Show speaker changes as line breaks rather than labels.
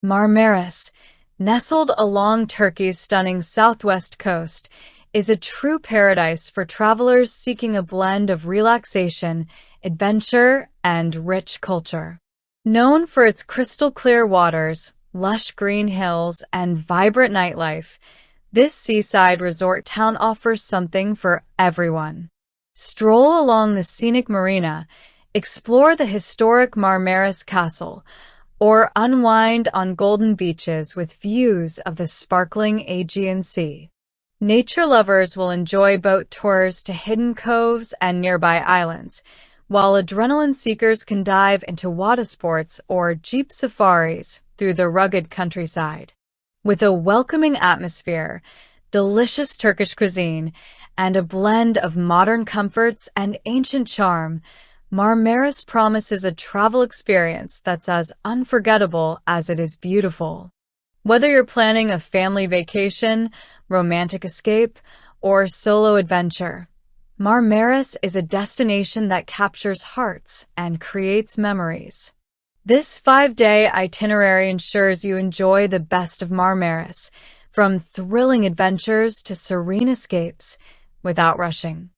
Marmaris, nestled along Turkey's stunning southwest coast, is a true paradise for travelers seeking a blend of relaxation, adventure, and rich culture. Known for its crystal-clear waters, lush green hills, and vibrant nightlife, this seaside resort town offers something for everyone. Stroll along the scenic marina, explore the historic Marmaris Castle, or unwind on golden beaches with views of the sparkling Aegean Sea. Nature lovers will enjoy boat tours to hidden coves and nearby islands, while adrenaline seekers can dive into water sports or jeep safaris through the rugged countryside. With a welcoming atmosphere, delicious Turkish cuisine, and a blend of modern comforts and ancient charm, Marmaris promises a travel experience that's as unforgettable as it is beautiful. Whether you're planning a family vacation, romantic escape, or solo adventure, Marmaris is a destination that captures hearts and creates memories. This 5-day itinerary ensures you enjoy the best of Marmaris, from thrilling adventures to serene escapes, without rushing.